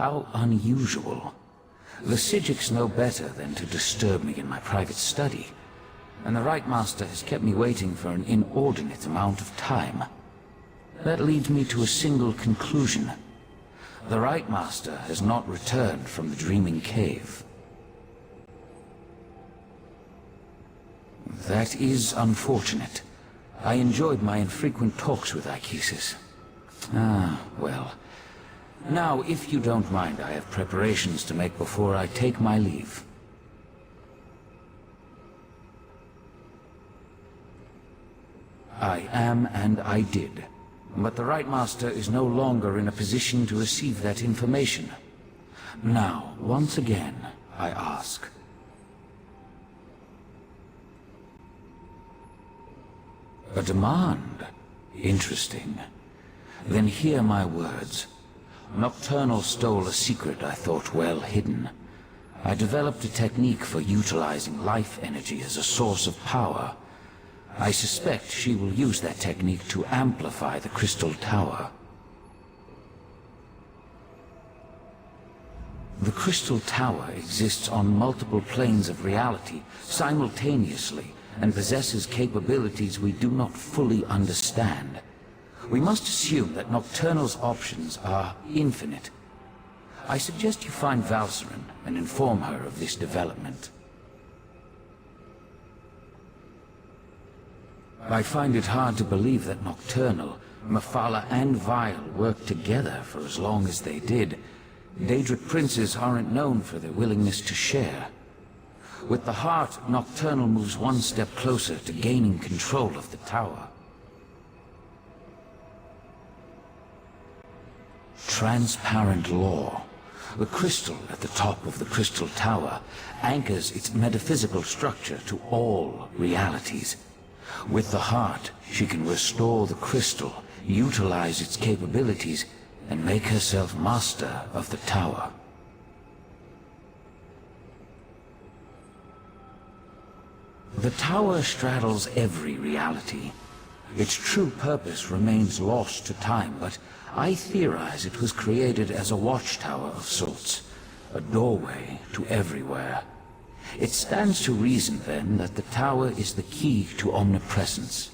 How unusual. The Psijics know better than to disturb me in my private study, and the Right Master has kept me waiting for an inordinate amount of time. That leads me to a single conclusion. The Right Master has not returned from the Dreaming Cave. That is unfortunate. I enjoyed my infrequent talks with Ikesis. Ah, well. Now, if you don't mind, I have preparations to make before I take my leave. I am and I did. But the Right Master is no longer in a position to receive that information. Now, once again, I ask. A demand? Interesting. Then hear my words. Nocturnal stole a secret I thought well hidden. I developed a technique for utilizing life energy as a source of power. I suspect she will use that technique to amplify the Crystal Tower. The Crystal Tower exists on multiple planes of reality simultaneously and possesses capabilities we do not fully understand. We must assume that Nocturnal's options are infinite. I suggest you find Valcerin and inform her of this development. I find it hard to believe that Nocturnal, Mephala, and Vile worked together for as long as they did. Daedric princes aren't known for their willingness to share. With the heart, Nocturnal moves one step closer to gaining control of the tower. Transparent law. The crystal at the top of the Crystal Tower anchors its metaphysical structure to all realities. With the heart, she can restore the crystal, utilize its capabilities, and make herself master of the tower. The tower straddles every reality. Its true purpose remains lost to time, but I theorize it was created as a watchtower of sorts, a doorway to everywhere. It stands to reason, then, that the tower is the key to omnipresence.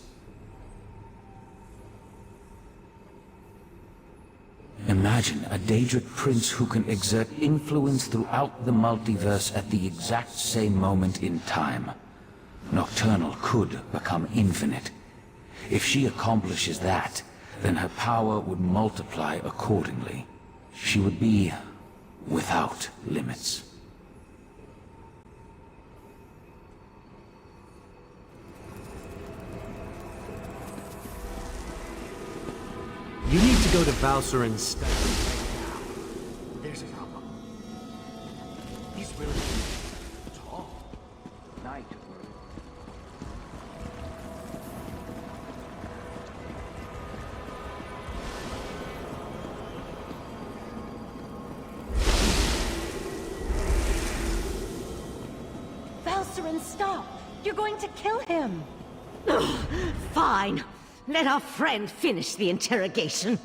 Imagine a Daedric prince who can exert influence throughout the multiverse at the exact same moment in time. Nocturnal could become infinite. If she accomplishes that, then her power would multiply accordingly. She would be without limits. You need to go to Valcerin's study right now. There's a problem. He's really tall. Night. Valcerin, stop! You're going to kill him! Fine. Let our friend finish the interrogation.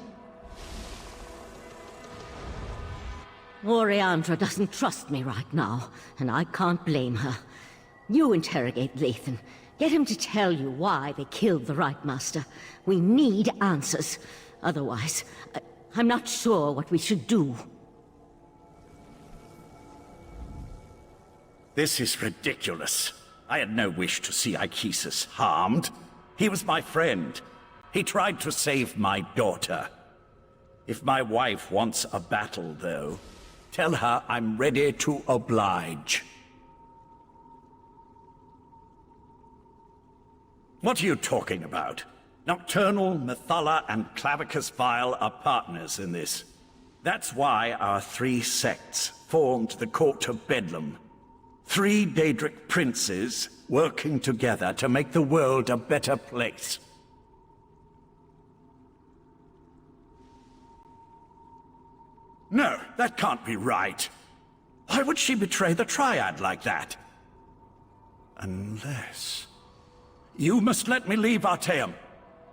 Oriandra doesn't trust me right now, and I can't blame her. You interrogate Lathan. Get him to tell you why they killed the Right Master. We need answers. Otherwise, I'm not sure what we should do. This is ridiculous. I had no wish to see Ikesis harmed. He was my friend. He tried to save my daughter. If my wife wants a battle, though, tell her I'm ready to oblige. What are you talking about? Nocturnal, Mephala, and Clavicus Vile are partners in this. That's why our three sects formed the Court of Bedlam. 3 Daedric princes working together to make the world a better place. No, that can't be right. Why would she betray the Triad like that? Unless... You must let me leave, Artaeum.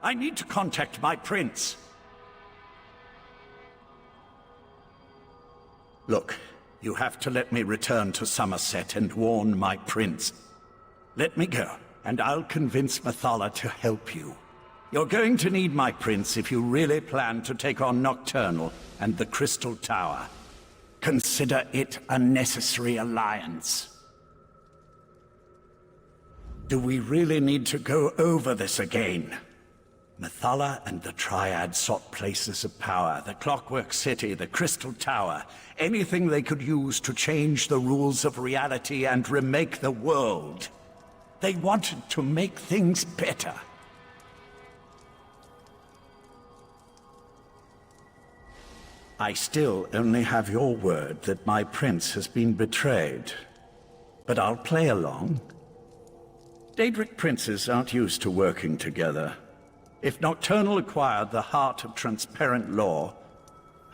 I need to contact my prince. Look, you have to let me return to Summerset and warn my prince. Let me go, and I'll convince Methala to help you. You're going to need my prince if you really plan to take on Nocturnal and the Crystal Tower. Consider it a necessary alliance. Do we really need to go over this again? Methala and the Triad sought places of power, the Clockwork City, the Crystal Tower, anything they could use to change the rules of reality and remake the world. They wanted to make things better. I still only have your word that my prince has been betrayed. But I'll play along. Daedric princes aren't used to working together. If Nocturnal acquired the heart of transparent law,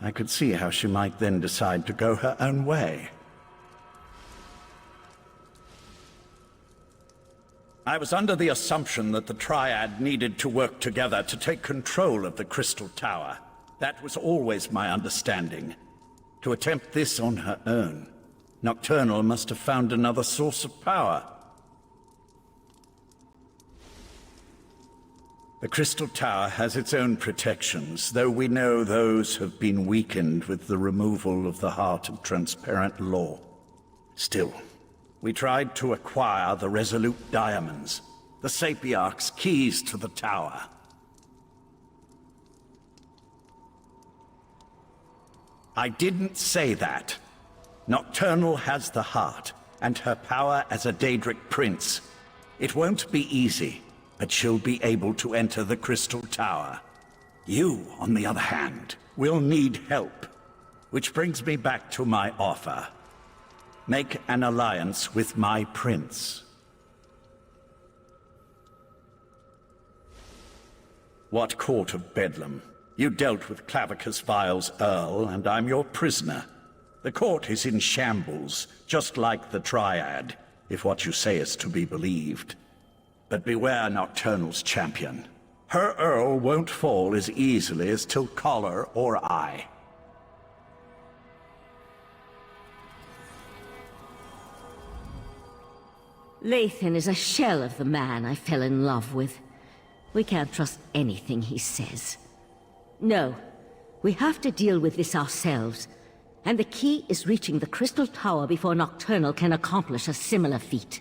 I could see how she might then decide to go her own way. I was under the assumption that the Triad needed to work together to take control of the Crystal Tower. That was always my understanding. To attempt this on her own, Nocturnal must have found another source of power. The Crystal Tower has its own protections, though we know those have been weakened with the removal of the heart of transparent law. Still, we tried to acquire the Resolute Diamonds, the Sapiarch's keys to the tower. I didn't say that. Nocturnal has the heart, and her power as a Daedric prince. It won't be easy, but she'll be able to enter the Crystal Tower. You, on the other hand, will need help. Which brings me back to my offer. Make an alliance with my prince. What court of Bedlam? You dealt with Clavicus Vile's Earl, and I'm your prisoner. The court is in shambles, just like the Triad, if what you say is to be believed. But beware Nocturnal's champion. Her Earl won't fall as easily as Tilcollar or I. Lathan is a shell of the man I fell in love with. We can't trust anything he says. No, we have to deal with this ourselves. And the key is reaching the Crystal Tower before Nocturnal can accomplish a similar feat.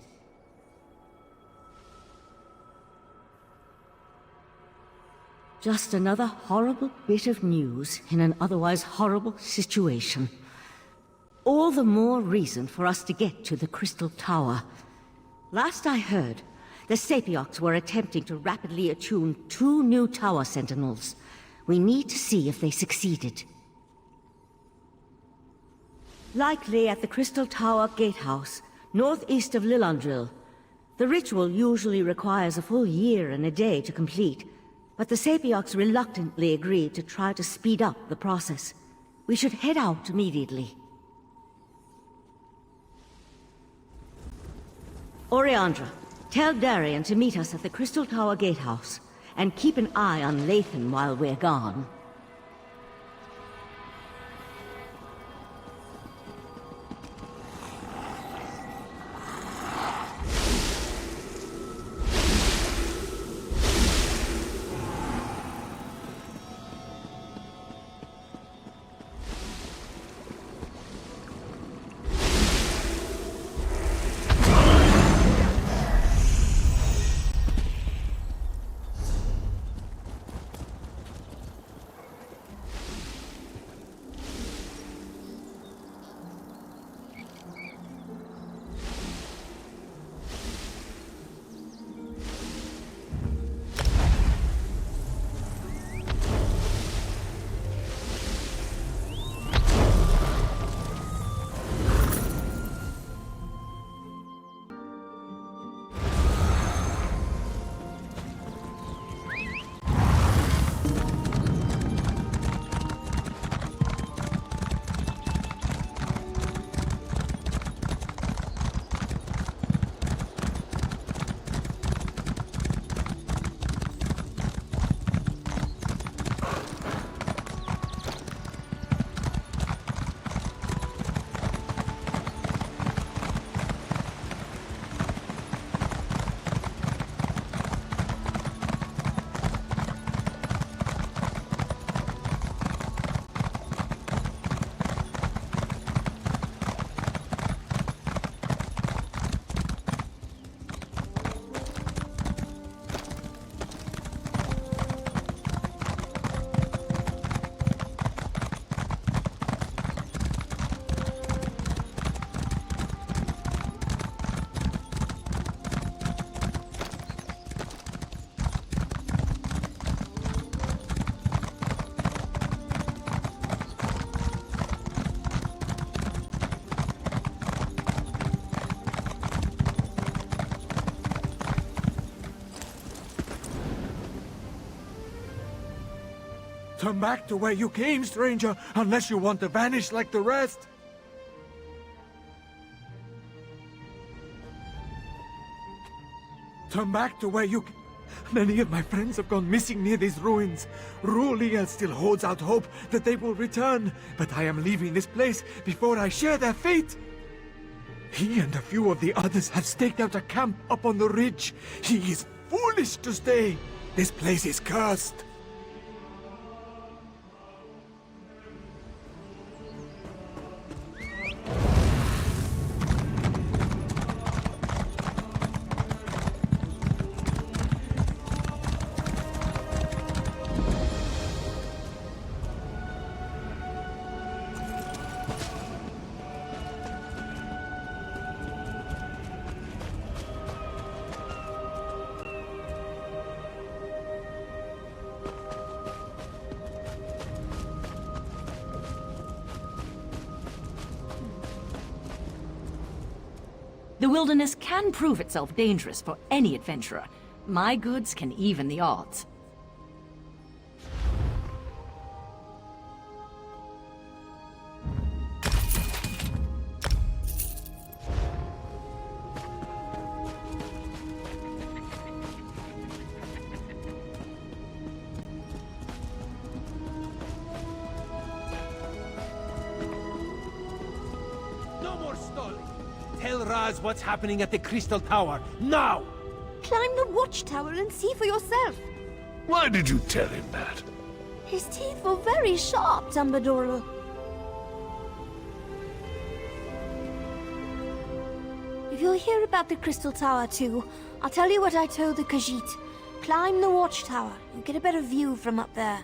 Just another horrible bit of news in an otherwise horrible situation. All the more reason for us to get to the Crystal Tower. Last I heard, the Sapiarchs were attempting to rapidly attune 2 new tower sentinels. We need to see if they succeeded. Likely at the Crystal Tower Gatehouse, northeast of Lillandril. The ritual usually requires a full year and a day to complete, but the Sapiarchs reluctantly agreed to try to speed up the process. We should head out immediately. Oriandra, tell Darian to meet us at the Crystal Tower Gatehouse, and keep an eye on Lathan while we're gone. Turn back to where you came, stranger, unless you want to vanish like the rest. Turn back to where you... Many of my friends have gone missing near these ruins. Ruliel still holds out hope that they will return, but I am leaving this place before I share their fate. He and a few of the others have staked out a camp up on the ridge. He is foolish to stay. This place is cursed. The wilderness can prove itself dangerous for any adventurer. My goods can even the odds. No more stalling! Tell Raz what's happening at the Crystal Tower, now! Climb the watchtower and see for yourself. Why did you tell him that? His teeth were very sharp, Dumbledore. If you'll hear about the Crystal Tower too, I'll tell you what I told the Khajiit. Climb the watchtower and get a better view from up there.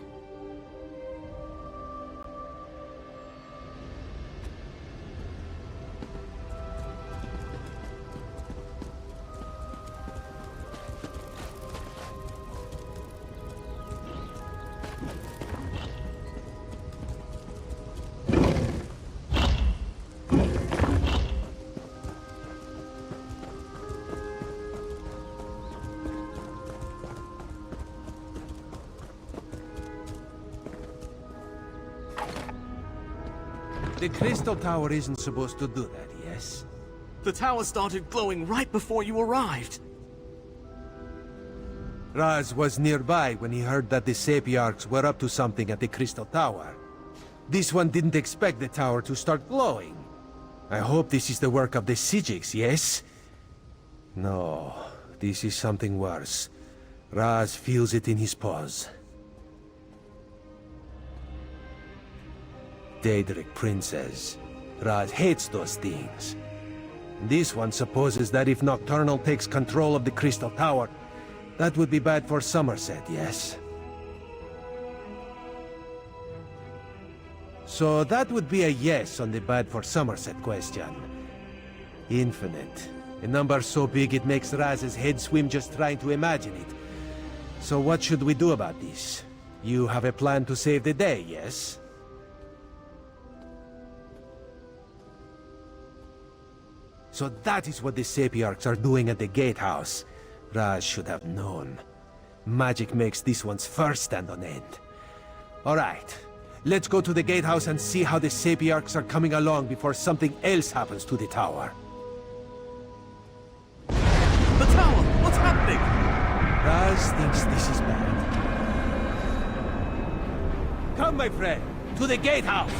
The Crystal Tower isn't supposed to do that, yes? The tower started glowing right before you arrived. Raz was nearby when he heard that the Sapiarchs were up to something at the Crystal Tower. This one didn't expect the tower to start glowing. I hope this is the work of the Psijics, yes? No, this is something worse. Raz feels it in his paws. Daedric Princess. Raz hates those things. This one supposes that if Nocturnal takes control of the Crystal Tower, that would be bad for Summerset, yes? So that would be a yes on the bad for Summerset question. Infinite. A number so big it makes Raz's head swim just trying to imagine it. So what should we do about this? You have a plan to save the day, yes? So that is what the Sapiarchs are doing at the Gatehouse. Raz should have known. Magic makes this one's fur stand on end. Alright, let's go to the Gatehouse and see how the Sapiarchs are coming along before something else happens to the tower. The tower! What's happening? Raz thinks this is bad. Come, my friend, to the Gatehouse!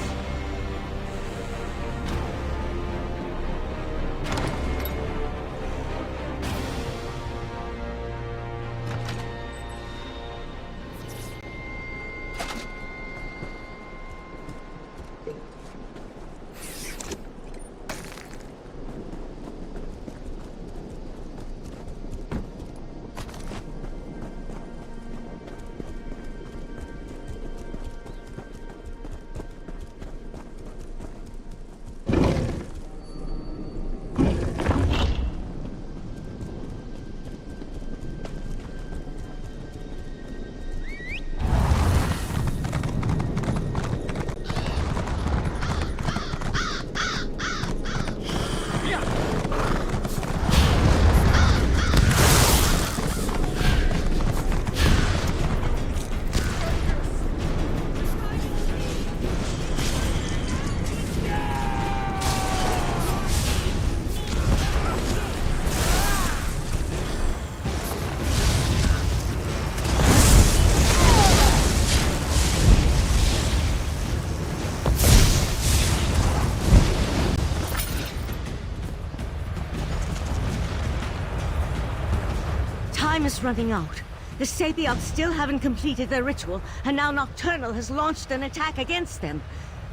Time is running out. The Sapiocs still haven't completed their ritual, and now Nocturnal has launched an attack against them.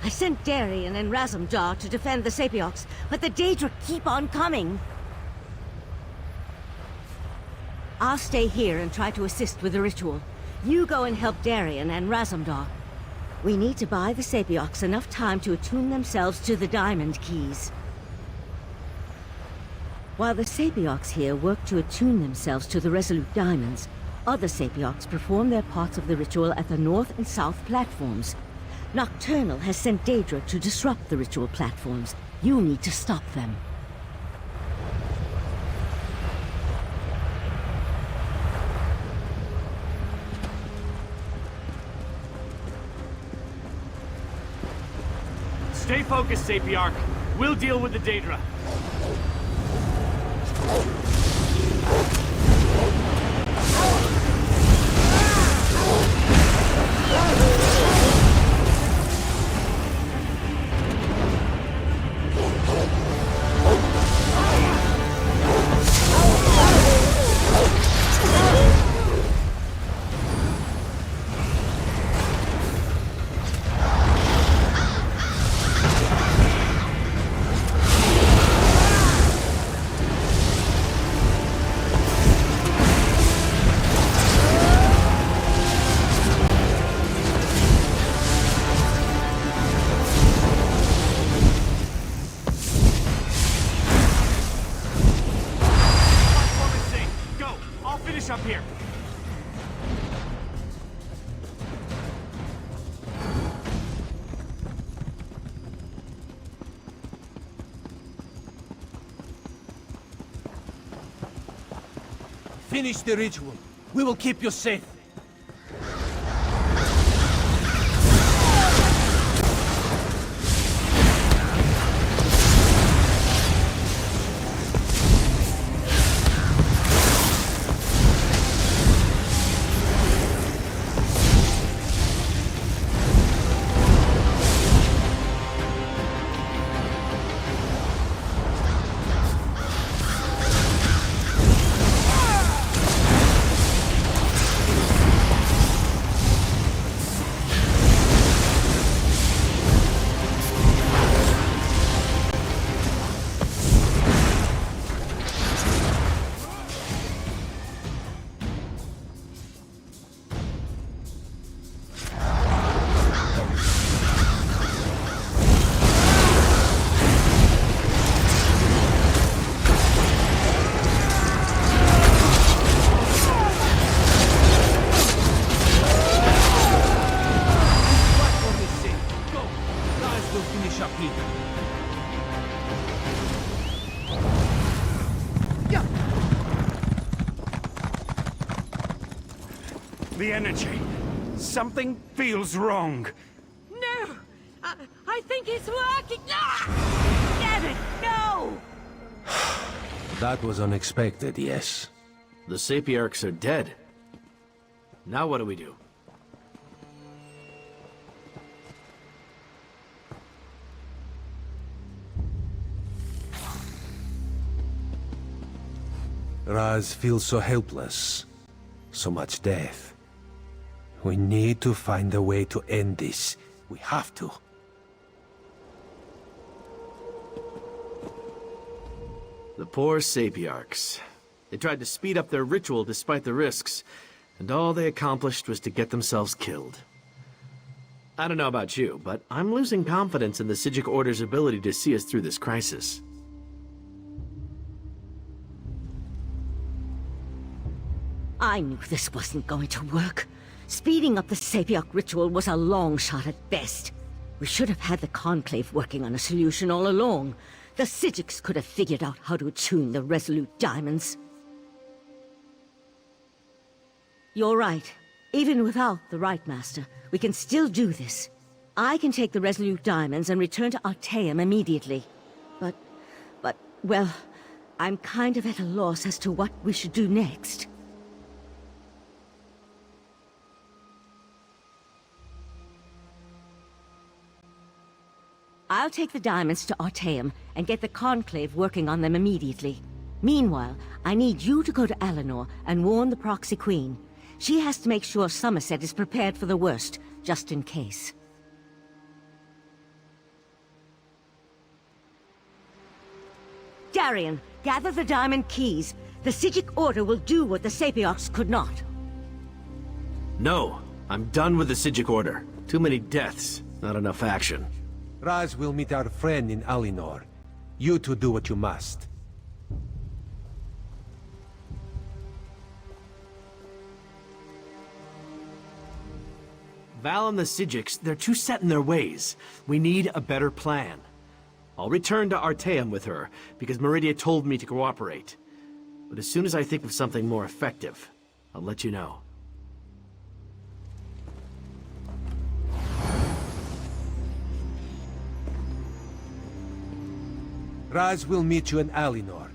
I sent Darien and Razumdar to defend the Sapiocs, but the Daedra keep on coming. I'll stay here and try to assist with the ritual. You go and help Darien and Razumdar. We need to buy the Sapiocs enough time to attune themselves to the Diamond Keys. While the Sapiocs here work to attune themselves to the Resolute Diamonds, other Sapiocs perform their parts of the ritual at the north and south platforms. Nocturnal has sent Daedra to disrupt the ritual platforms. You need to stop them. Stay focused, Sapiarch. We'll deal with the Daedra. Up here. Finish the ritual. We will keep you safe. The energy. Something feels wrong. No! I think it's working! Ah! Damn it, no! That was unexpected, yes. The Sapiarchs are dead. Now what do we do? Raz feels so helpless. So much death. We need to find a way to end this. We have to. The poor Sapiarchs. They tried to speed up their ritual despite the risks, and all they accomplished was to get themselves killed. I don't know about you, but I'm losing confidence in the Psijic Order's ability to see us through this crisis. I knew this wasn't going to work. Speeding up the Sapioc ritual was a long shot at best. We should have had the Conclave working on a solution all along. The Psijics could have figured out how to attune the Resolute Diamonds. You're right. Even without the Right Master, we can still do this. I can take the Resolute Diamonds and return to Artaeum immediately. But, well, I'm kind of at a loss as to what we should do next. I'll take the diamonds to Artaeum and get the Conclave working on them immediately. Meanwhile, I need you to go to Eleanor and warn the Proxy Queen. She has to make sure Summerset is prepared for the worst, just in case. Darian, gather the diamond keys. The Psijic Order will do what the Sapiarchs could not. No, I'm done with the Psijic Order. Too many deaths, not enough action. Raz will meet our friend in Alinor. You two do what you must. Val and the Psijics, they're too set in their ways. We need a better plan. I'll return to Artaeum with her, because Meridia told me to cooperate. But as soon as I think of something more effective, I'll let you know. Raz will meet you in Alinor.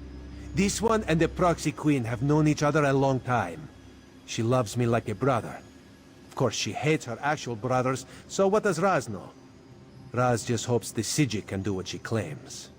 This one and the Proxy Queen have known each other a long time. She loves me like a brother. Of course, she hates her actual brothers, so what does Raz know? Raz just hopes the Psijic can do what she claims.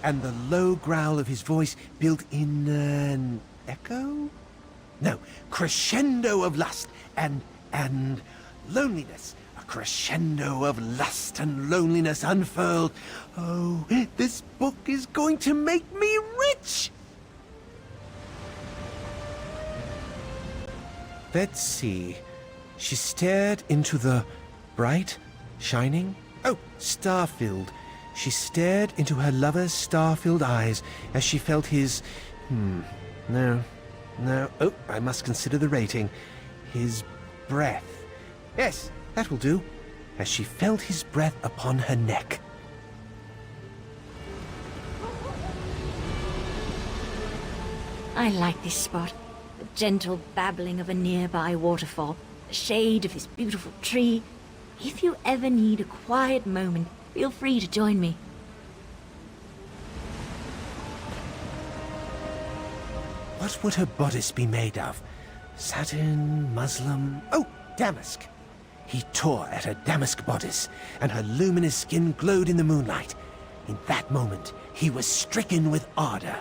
And the low growl of his voice built in an echo? No, crescendo of lust and loneliness. A crescendo of lust and loneliness unfurled. Oh, this book is going to make me rich! Let's see. She stared into the bright, shining... Oh, star-filled. She stared into her lover's star-filled eyes as she felt his... No. Oh, I must consider the rating. His breath. Yes, that will do. As she felt his breath upon her neck. I like this spot. The gentle babbling of a nearby waterfall, the shade of his beautiful tree. If you ever need a quiet moment, feel free to join me. What would her bodice be made of? Satin, muslin... Oh, damask. He tore at her damask bodice, and her luminous skin glowed in the moonlight. In that moment, he was stricken with ardor.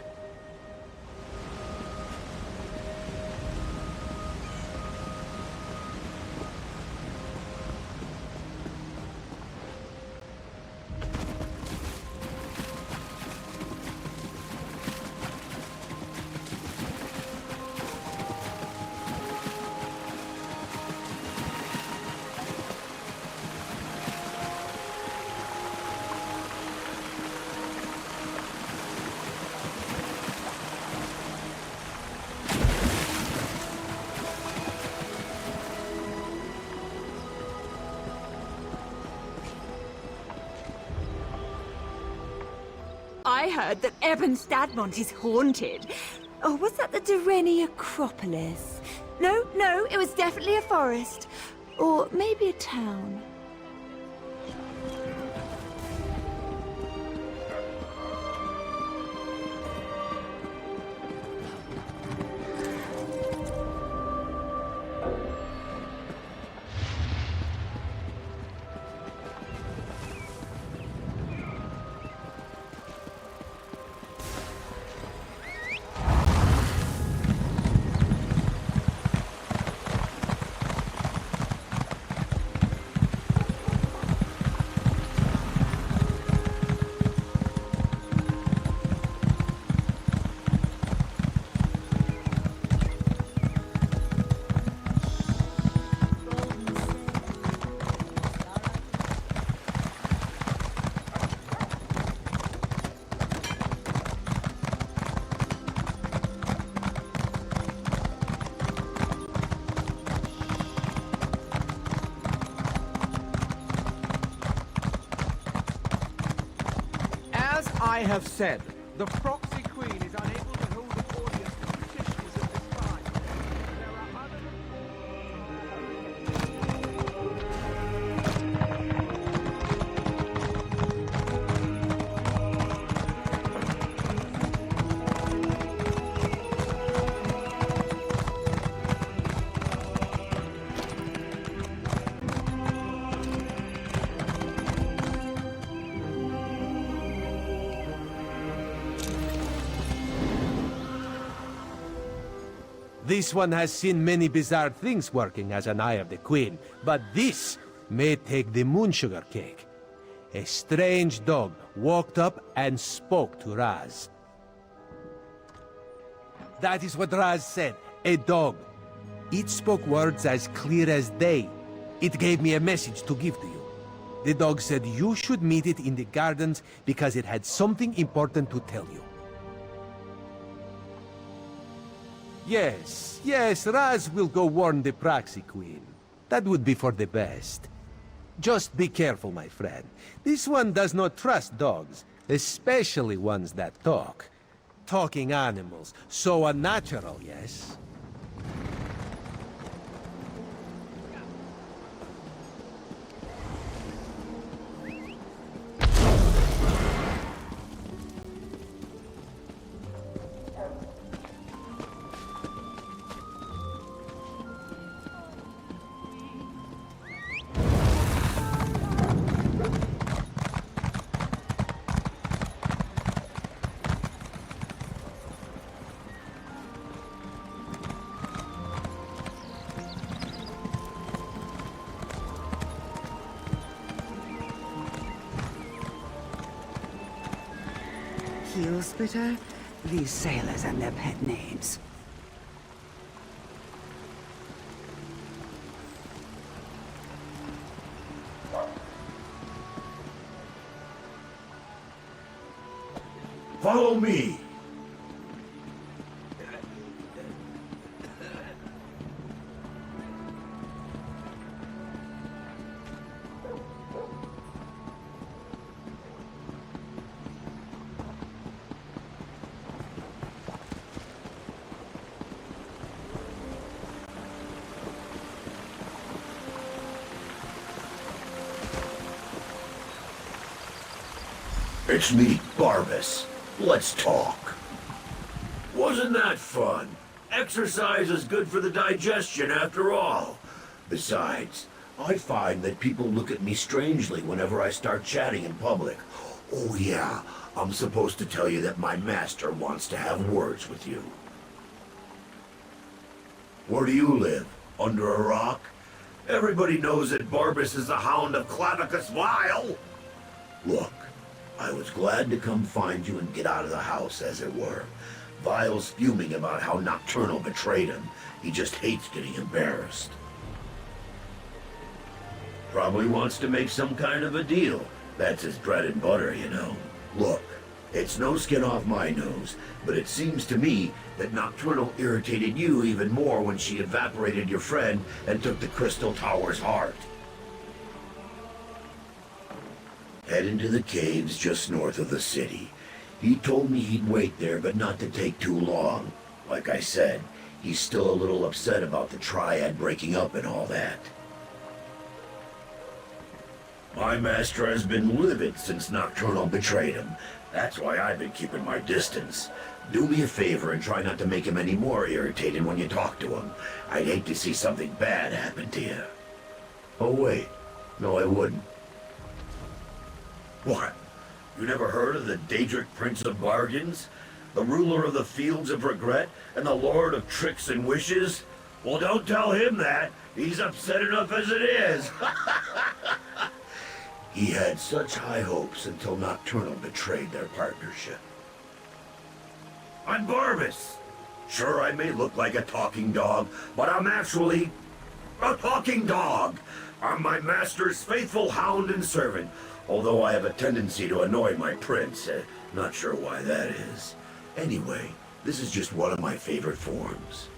heard that Ebon Stadmont is haunted. Or was that the Durrani Acropolis? No, it was definitely a forest. Or maybe a town. I have said, the proxy queen is unable to hold an audience with petitioners of this kind. There are other... This one has seen many bizarre things working as an Eye of the Queen, but this may take the moonsugar cake. A strange dog walked up and spoke to Raz. That is what Raz said, a dog. It spoke words as clear as day. It gave me a message to give to you. The dog said you should meet it in the gardens because it had something important to tell you. Yes, Raz will go warn the Proxy Queen. That would be for the best. Just be careful, my friend. This one does not trust dogs, especially ones that talk. Talking animals, so unnatural, yes? Heel Splitter? These sailors and their pet names. Follow me! It's me, Barbas. Let's talk. Wasn't that fun? Exercise is good for the digestion after all. Besides, I find that people look at me strangely whenever I start chatting in public. Oh yeah, I'm supposed to tell you that my master wants to have words with you. Where do you live? Under a rock? Everybody knows that Barbas is the Hound of Clavicus Vile. Look, I was glad to come find you and get out of the house, as it were. Vile's fuming about how Nocturnal betrayed him. He just hates getting embarrassed. Probably wants to make some kind of a deal. That's his bread and butter, you know. Look, it's no skin off my nose, but it seems to me that Nocturnal irritated you even more when she evaporated your friend and took the Crystal Tower's heart. Head into the caves just north of the city. He told me he'd wait there, but not to take too long. Like I said, he's still a little upset about the Triad breaking up and all that. My master has been livid since Nocturnal betrayed him. That's why I've been keeping my distance. Do me a favor and try not to make him any more irritated when you talk to him. I'd hate to see something bad happen to you. Oh wait, no I wouldn't. What? You never heard of the Daedric Prince of Bargains? The ruler of the Fields of Regret and the Lord of Tricks and Wishes? Well, don't tell him that. He's upset enough as it is. He had such high hopes until Nocturnal betrayed their partnership. I'm Barbas. Sure, I may look like a talking dog, but I'm actually a talking dog. I'm my master's faithful hound and servant, although I have a tendency to annoy my prince. Not sure why that is. Anyway, this is just one of my favorite forms.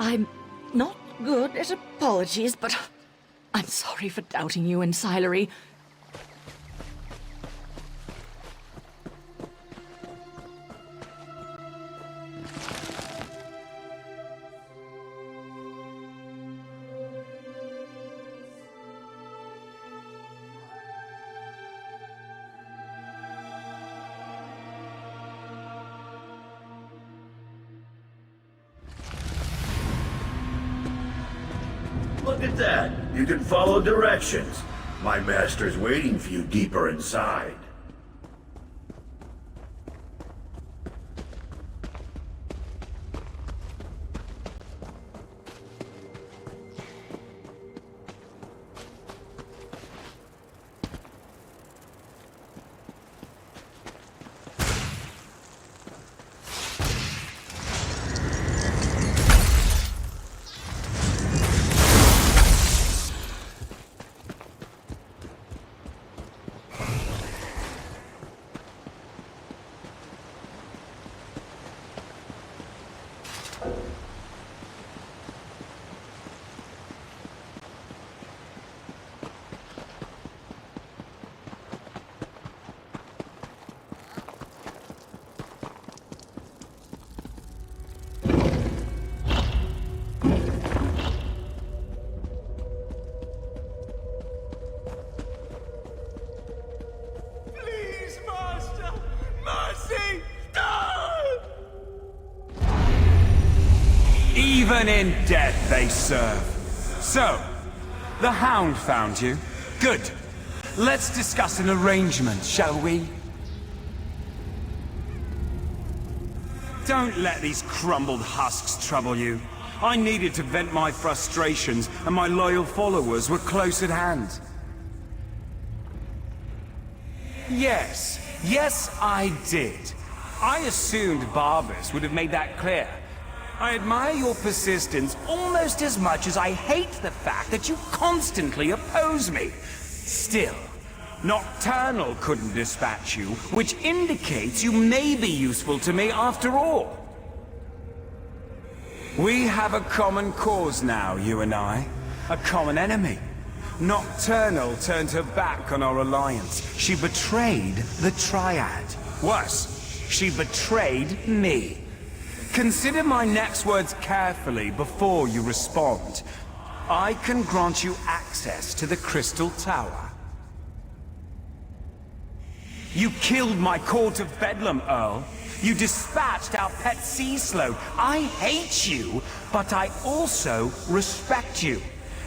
I'm not good at apologies, but I'm sorry for doubting you and Silery. Look at that! You can follow directions. My master's waiting for you deeper inside. Even in death they serve. So, the Hound found you? Good. Let's discuss an arrangement, shall we? Don't let these crumbled husks trouble you. I needed to vent my frustrations, and my loyal followers were close at hand. Yes, I did. I assumed Barbas would have made that clear. I admire your persistence almost as much as I hate the fact that you constantly oppose me. Still, Nocturnal couldn't dispatch you, which indicates you may be useful to me after all. We have a common cause now, you and I. A common enemy. Nocturnal turned her back on our alliance. She betrayed the Triad. Worse, she betrayed me. Consider my next words carefully before you respond. I can grant you access to the Crystal Tower. You killed my Court of Bedlam, Earl. You dispatched our pet sea sloth. I hate you, but I also respect you.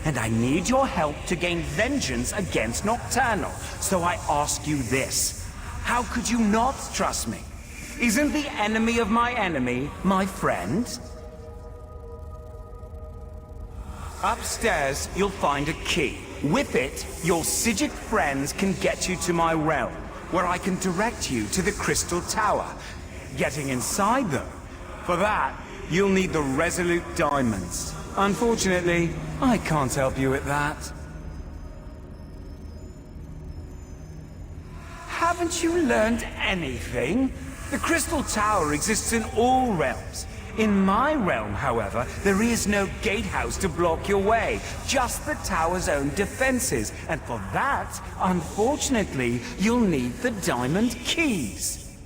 And I need your help to gain vengeance against Nocturnal. So I ask you this. How could you not trust me? Isn't the enemy of my enemy my friend? Upstairs, you'll find a key. With it, your Psijic friends can get you to my realm, where I can direct you to the Crystal Tower. Getting inside, though, for that, you'll need the Resolute Diamonds. Unfortunately, I can't help you with that. Haven't you learned anything? The Crystal Tower exists in all realms. In my realm, however, there is no gatehouse to block your way, just the tower's own defenses. And for that, unfortunately, you'll need the diamond keys.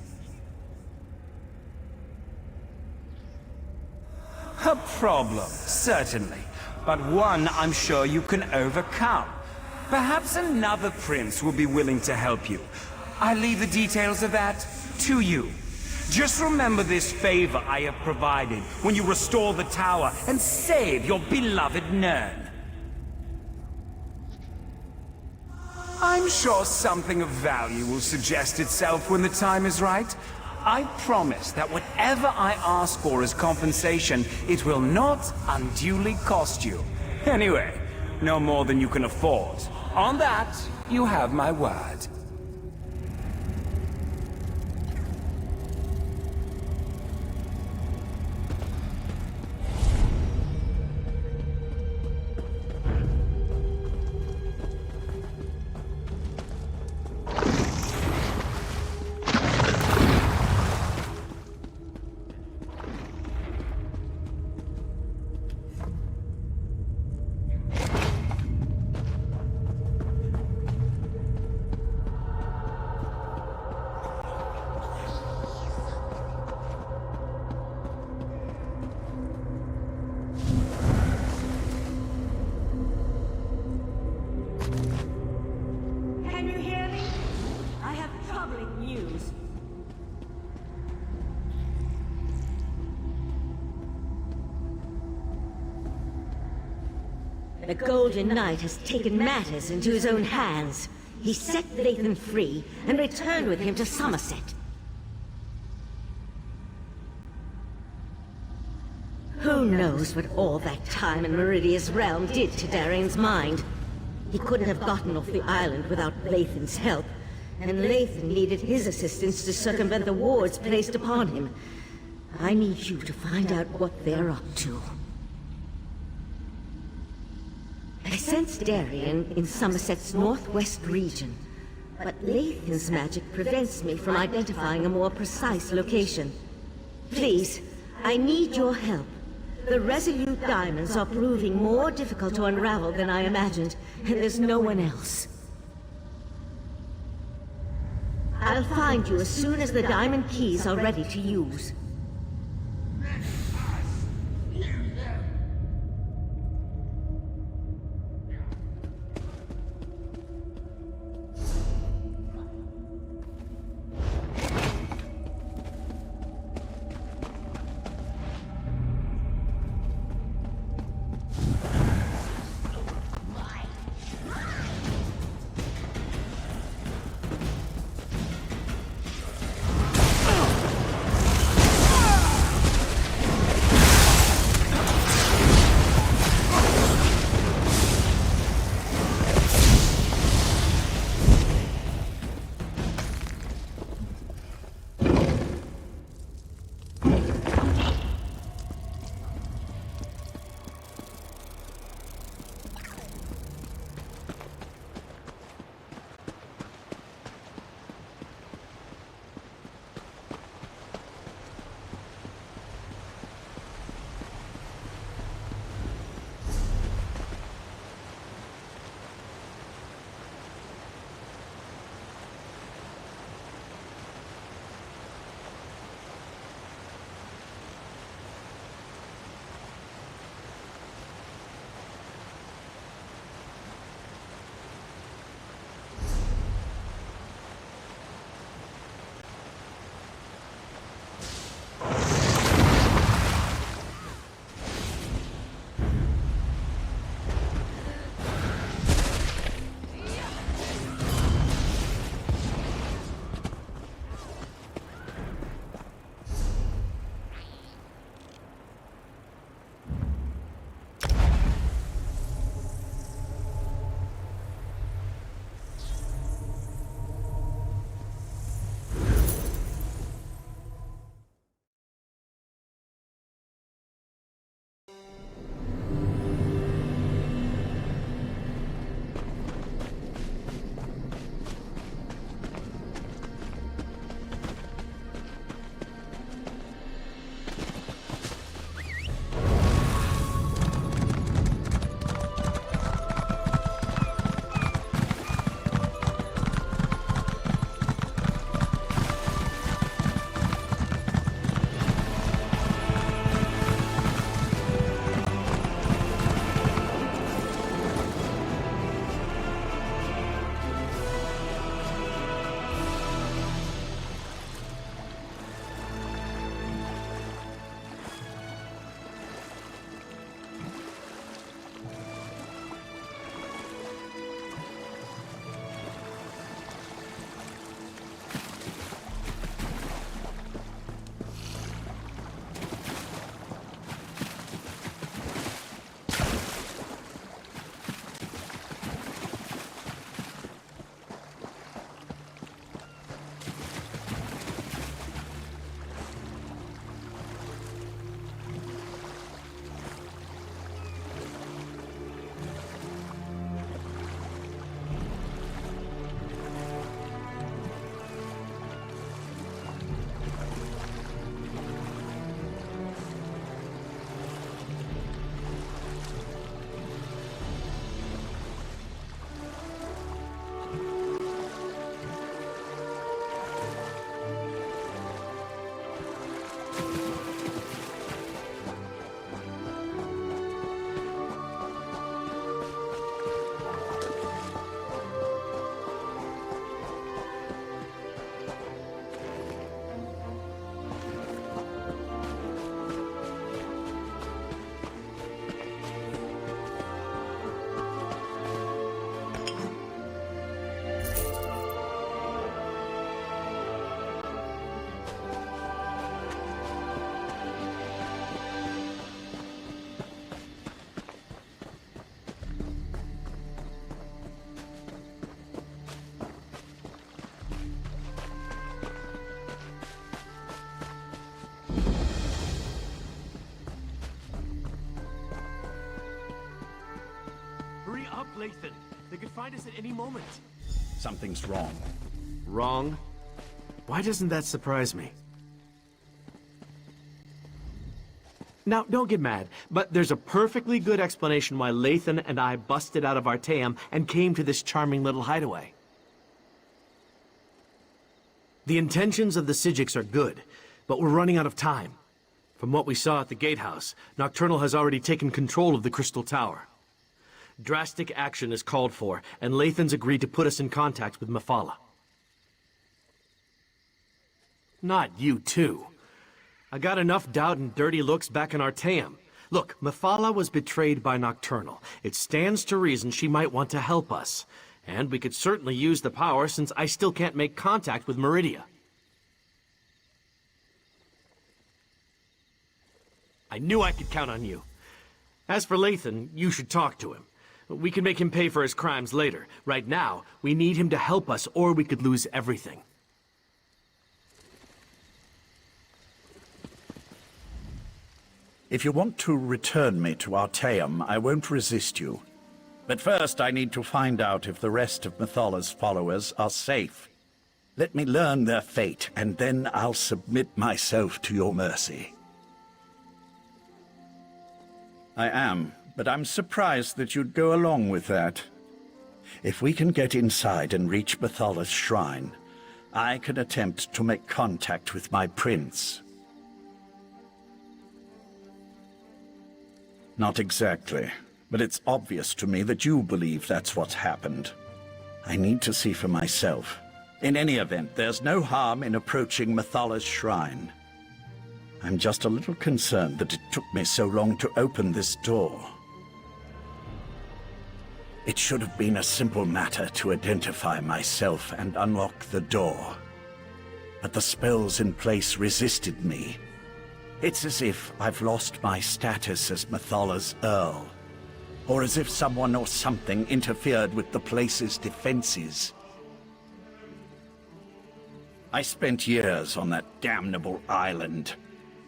A problem, certainly, but one I'm sure you can overcome. Perhaps another prince will be willing to help you. I'll leave the details of that to you. Just remember this favor I have provided when you restore the tower and save your beloved Nern. I'm sure something of value will suggest itself when the time is right. I promise that whatever I ask for as compensation, it will not unduly cost you. Anyway, no more than you can afford. On that, you have my word. The Golden Knight has taken matters into his own hands. He set Lathan free and returned with him to Summerset. Who knows what all that time in Meridia's realm did to Darian's mind? He couldn't have gotten off the island without Lathan's help, and Lathan needed his assistance to circumvent the wards placed upon him. I need you to find out what they're up to. I sense Darian in Summerset's northwest region, but Lathan's magic prevents me from identifying a more precise location. Please, I need your help. The Resolute Diamonds are proving more difficult to unravel than I imagined, and there's no one else. I'll find you as soon as the diamond keys are ready to use. up, Lathan. They could find us at any moment. Something's wrong. Wrong? Why doesn't that surprise me? Now, don't get mad, but there's a perfectly good explanation why Lathan and I busted out of Artaeum and came to this charming little hideaway. The intentions of the Psijics are good, but we're running out of time. From what we saw at the gatehouse, Nocturnal has already taken control of the Crystal Tower. Drastic action is called for, and Lathan's agreed to put us in contact with Mephala. Not you too. I got enough doubt and dirty looks back in Artaeum. Look, Mephala was betrayed by Nocturnal. It stands to reason she might want to help us. And we could certainly use the power since I still can't make contact with Meridia. I knew I could count on you. As for Lathan, you should talk to him. We can make him pay for his crimes later. Right now, we need him to help us or we could lose everything. If you want to return me to Artaeum, I won't resist you. But first I need to find out if the rest of Methala's followers are safe. Let me learn their fate, and then I'll submit myself to your mercy. I am, but I'm surprised that you'd go along with that. If we can get inside and reach Methala's shrine, I can attempt to make contact with my prince. Not exactly, but it's obvious to me that you believe that's what's happened. I need to see for myself. In any event, there's no harm in approaching Methala's shrine. I'm just a little concerned that it took me so long to open this door. It should have been a simple matter to identify myself and unlock the door. But the spells in place resisted me. It's as if I've lost my status as Methala's Earl, or as if someone or something interfered with the place's defenses. I spent years on that damnable island.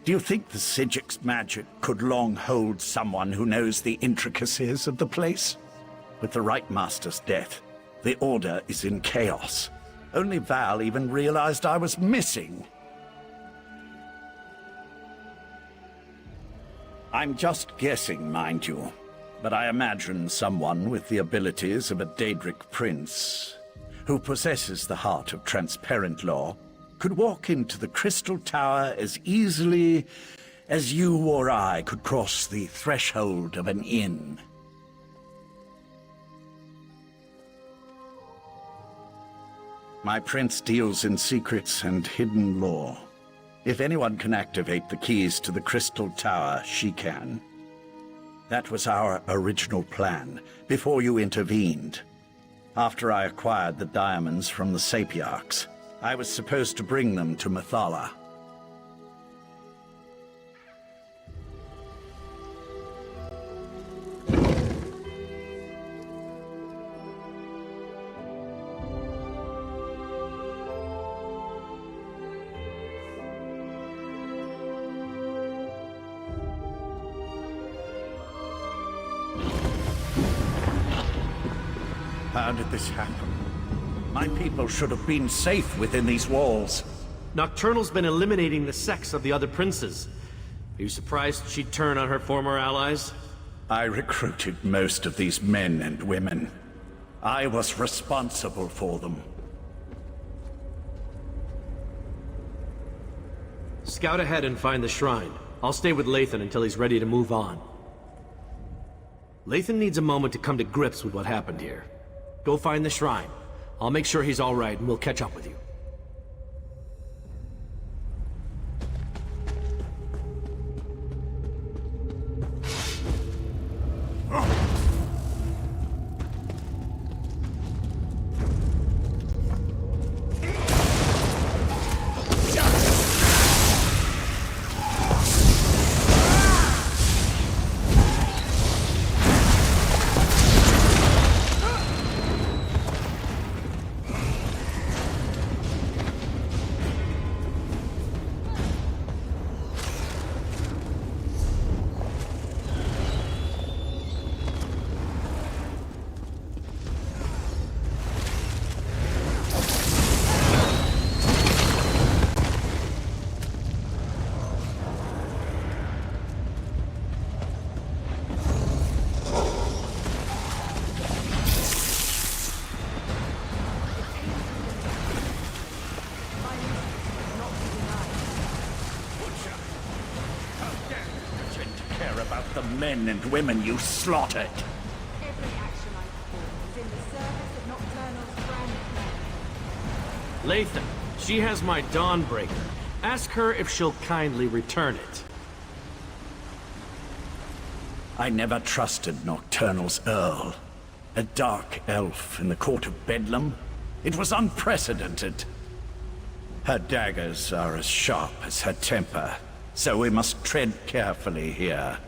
Do you think the Psijics' magic could long hold someone who knows the intricacies of the place? With the Right Master's death, the Order is in chaos. Only Val even realized I was missing. I'm just guessing, mind you, but I imagine someone with the abilities of a Daedric prince, who possesses the heart of transparent law, could walk into the Crystal Tower as easily as you or I could cross the threshold of an inn. My prince deals in secrets and hidden lore. If anyone can activate the keys to the Crystal Tower, she can. That was our original plan, before you intervened. After I acquired the diamonds from the Sapiarchs, I was supposed to bring them to Mephala. How did this happen? My people should have been safe within these walls. Nocturnal's been eliminating the sects of the other princes. Are you surprised she'd turn on her former allies? I recruited most of these men and women. I was responsible for them. Scout ahead and find the shrine. I'll stay with Lathan until he's ready to move on. Lathan needs a moment to come to grips with what happened here. Go find the shrine. I'll make sure he's all right and we'll catch up with you. men and women you slaughtered. Every action I perform is in the service of Nocturnal's grand plan. Lathan, she has my Dawnbreaker. Ask her if she'll kindly return it. I never trusted Nocturnal's Earl. A dark elf in the court of Bedlam? It was unprecedented. Her daggers are as sharp as her temper, so we must tread carefully here.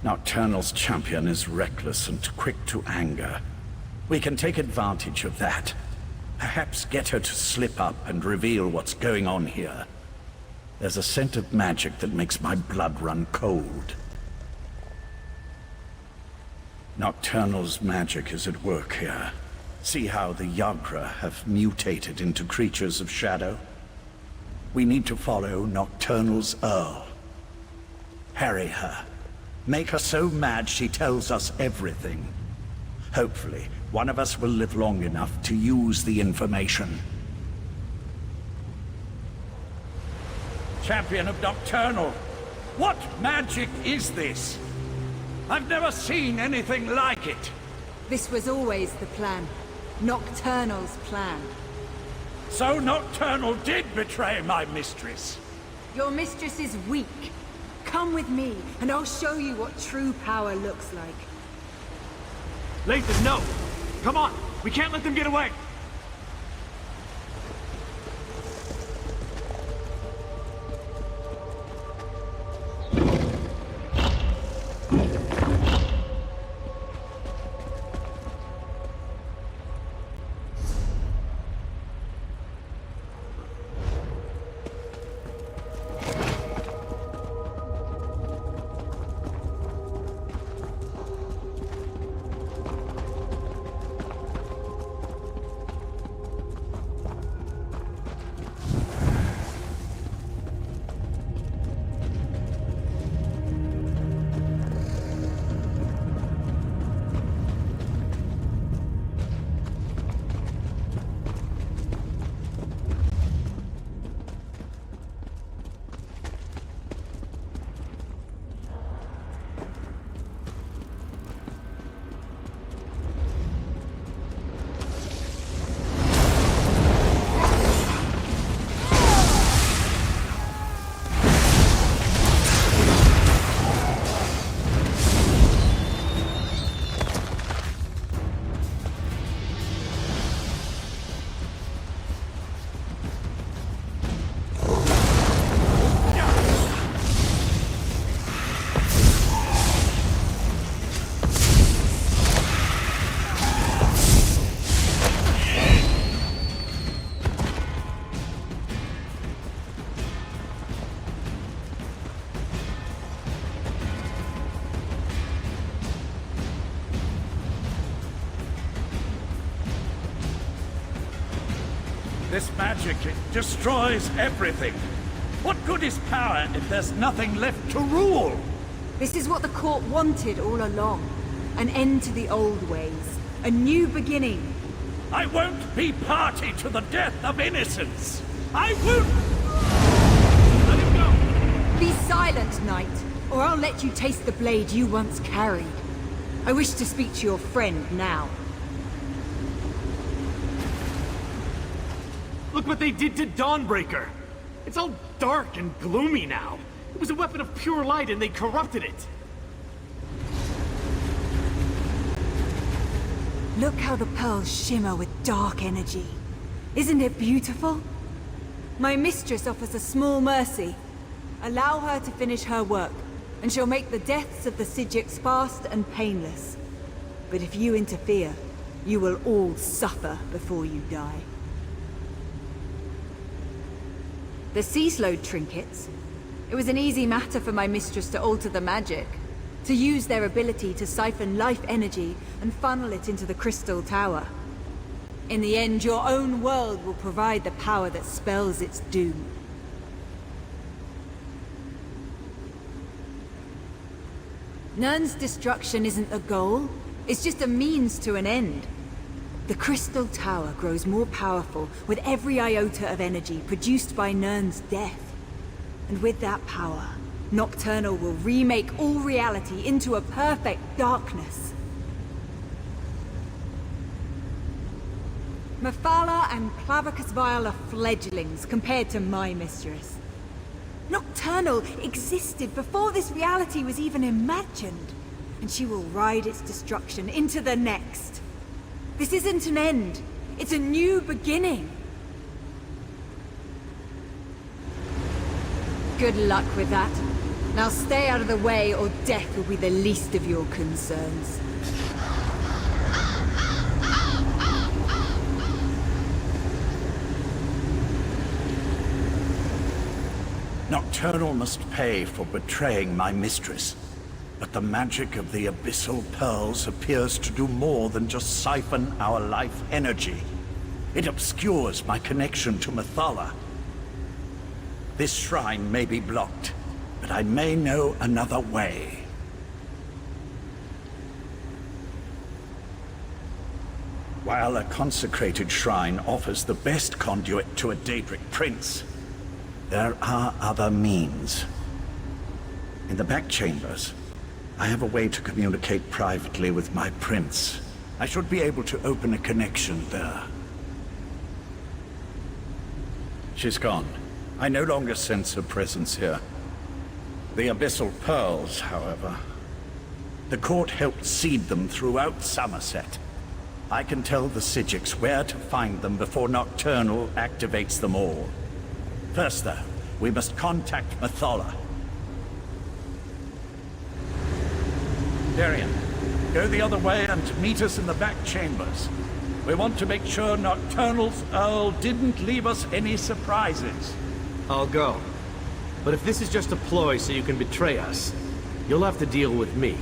Nocturnal's champion is reckless and quick to anger. We can take advantage of that. Perhaps get her to slip up and reveal what's going on here. There's a scent of magic that makes my blood run cold. Nocturnal's magic is at work here. See how the Yagra have mutated into creatures of shadow? We need to follow Nocturnal's Earl. Harry her. Make her so mad she tells us everything. Hopefully, one of us will live long enough to use the information. Champion of Nocturnal, what magic is this? I've never seen anything like it. This was always the plan. Nocturnal's plan. So Nocturnal did betray my mistress. Your mistress is weak. Come with me, and I'll show you what true power looks like. Lathan, no! Come on! We can't let them get away! This magic, it destroys everything. What good is power if there's nothing left to rule? This is what the court wanted all along. An end to the old ways. A new beginning. I won't be party to the death of innocents. I won't... Let him go! Be silent, knight, or I'll let you taste the blade you once carried. I wish to speak to your friend now. Look what they did to Dawnbreaker! It's all dark and gloomy now. It was a weapon of pure light and they corrupted it. Look how the pearls shimmer with dark energy. Isn't it beautiful? My mistress offers a small mercy. Allow her to finish her work, and she'll make the deaths of the Psijics fast and painless. But if you interfere, you will all suffer before you die. The sea-slowed trinkets. It was an easy matter for my mistress to alter the magic. To use their ability to siphon life energy and funnel it into the Crystal Tower. In the end, your own world will provide the power that spells its doom. Nirn's destruction isn't the goal. It's just a means to an end. The Crystal Tower grows more powerful with every iota of energy produced by Nirn's death. And with that power, Nocturnal will remake all reality into a perfect darkness. Mephala and Clavicus Vile are fledglings compared to my mistress. Nocturnal existed before this reality was even imagined, and she will ride its destruction into the next. This isn't an end, it's a new beginning. Good luck with that. Now stay out of the way, or death will be the least of your concerns. Nocturnal must pay for betraying my mistress. But the magic of the Abyssal Pearls appears to do more than just siphon our life energy. It obscures my connection to Mephala. This shrine may be blocked, but I may know another way. While a consecrated shrine offers the best conduit to a Daedric prince, there are other means. In the back chambers, I have a way to communicate privately with my prince. I should be able to open a connection there. She's gone. I no longer sense her presence here. The Abyssal Pearls, however. The court helped seed them throughout Summerset. I can tell the Psijics where to find them before Nocturnal activates them all. First, though, we must contact Mephala. Darian, go the other way and meet us in the back chambers. We want to make sure Nocturnal's Earl didn't leave us any surprises. I'll go. But if this is just a ploy so you can betray us, you'll have to deal with me.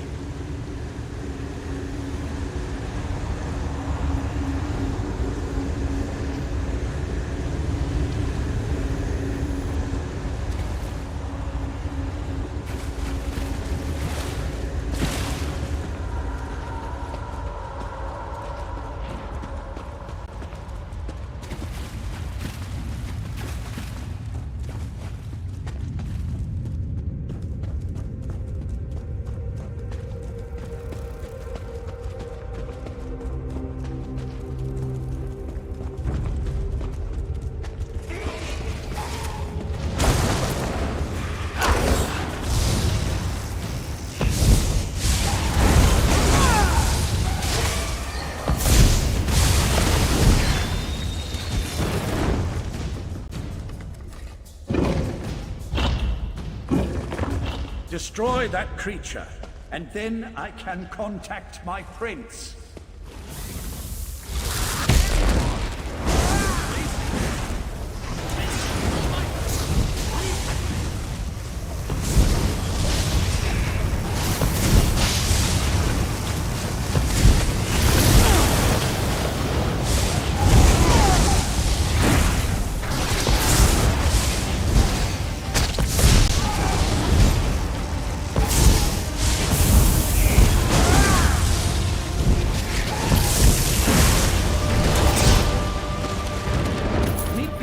Destroy that creature, and then I can contact my prince.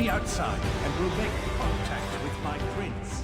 Outside, and we'll make contact with my prince.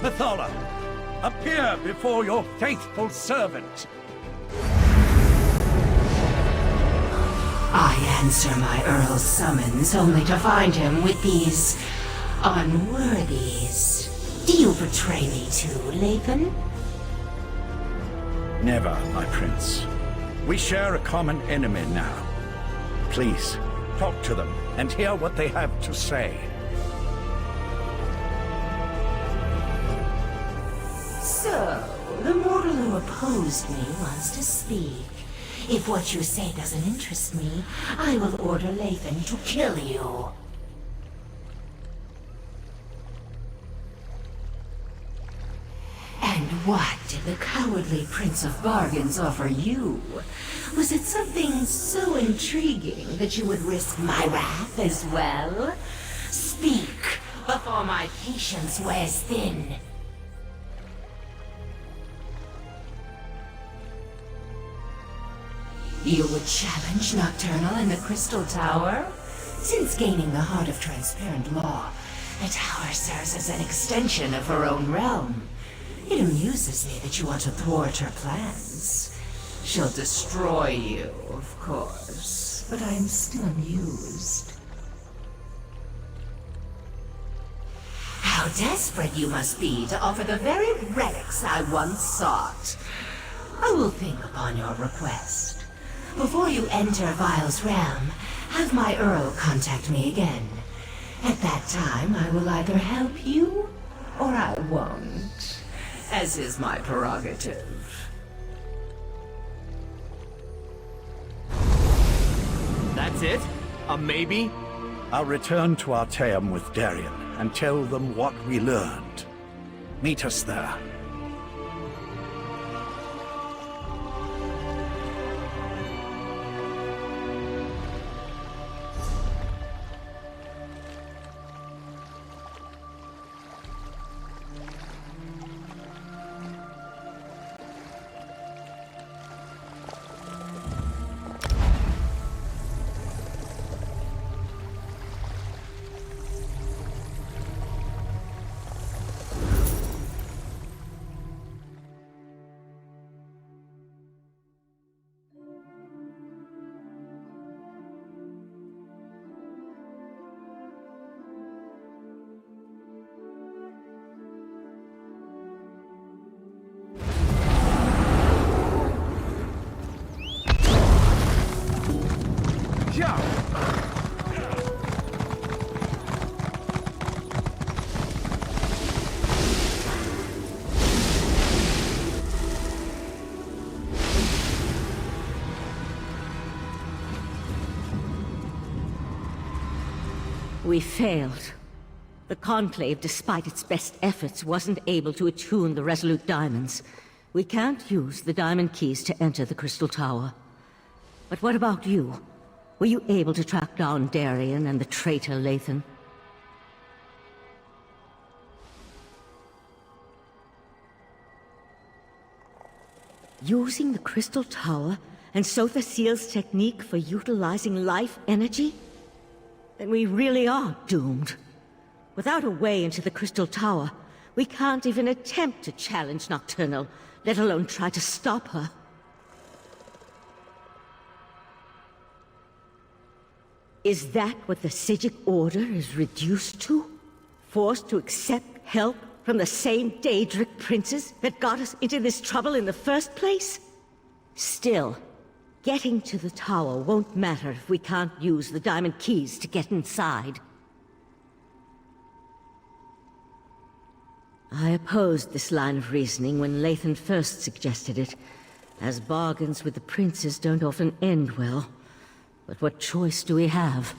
Mephala, appear before your faithful servant. I answer my Earl's summons only to find him with these unworthies. Do you betray me too, Lathan? Never, my prince. We share a common enemy now. Please, talk to them and hear what they have to say. So, the mortal who opposed me wants to speak. If what you say doesn't interest me, I will order Lathan to kill you. And what did the cowardly Prince of Bargains offer you? Was it something so intriguing that you would risk my wrath as well? Speak, before my patience wears thin. You would challenge Nocturnal in the Crystal Tower? Since gaining the Heart of Transparent Law, the tower serves as an extension of her own realm. It amuses me that you want to thwart her plans. She'll destroy you, of course, but I'm still amused. How desperate you must be to offer the very relics I once sought. I will think upon your request. Before you enter Vile's realm, have my Earl contact me again. At that time, I will either help you, or I won't, as is my prerogative. That's it? A maybe? I'll return to Artaeum with Darien and tell them what we learned. Meet us there. We failed. The Conclave, despite its best efforts, wasn't able to attune the Resolute Diamonds. We can't use the diamond keys to enter the Crystal Tower. But what about you? Were you able to track down Darien and the traitor Lathan? Using the Crystal Tower and Sotha Seal's technique for utilizing life energy? Then we really are doomed. Without a way into the Crystal Tower, we can't even attempt to challenge Nocturnal, let alone try to stop her. Is that what the Psijic Order is reduced to? Forced to accept help from the same Daedric princes that got us into this trouble in the first place? Still, getting to the tower won't matter if we can't use the diamond keys to get inside. I opposed this line of reasoning when Lathan first suggested it, as bargains with the princes don't often end well. But what choice do we have?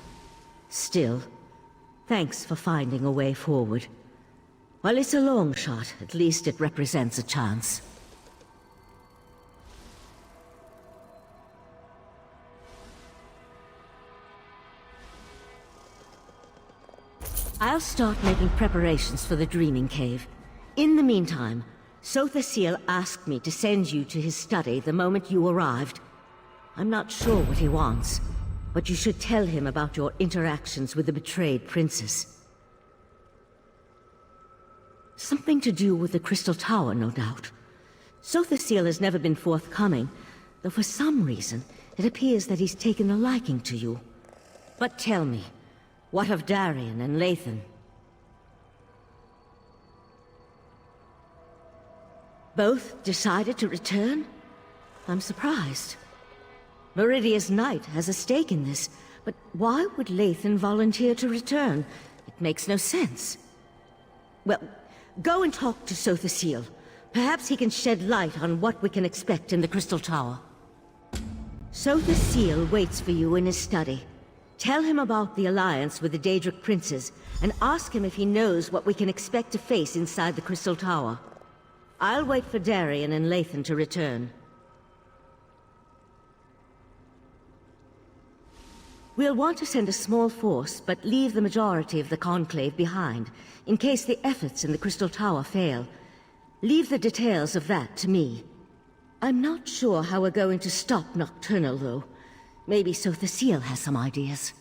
Still, thanks for finding a way forward. While it's a long shot, at least it represents a chance. I'll start making preparations for the Dreaming Cave. In the meantime, Sotha Seal asked me to send you to his study the moment you arrived. I'm not sure what he wants, but you should tell him about your interactions with the betrayed princess. Something to do with the Crystal Tower, no doubt. Sotha Seal has never been forthcoming, though for some reason, it appears that he's taken a liking to you. But tell me, what of Darien and Lathan? Both decided to return? I'm surprised. Meridia's Knight has a stake in this, but why would Lathan volunteer to return? It makes no sense. Well, go and talk to Sotha Seal. Perhaps he can shed light on what we can expect in the Crystal Tower. Sotha Seal waits for you in his study. Tell him about the alliance with the Daedric princes, and ask him if he knows what we can expect to face inside the Crystal Tower. I'll wait for Darian and Lathan to return. We'll want to send a small force, but leave the majority of the Conclave behind, in case the efforts in the Crystal Tower fail. Leave the details of that to me. I'm not sure how we're going to stop Nocturnal, though. Maybe Sotha Seal has some ideas.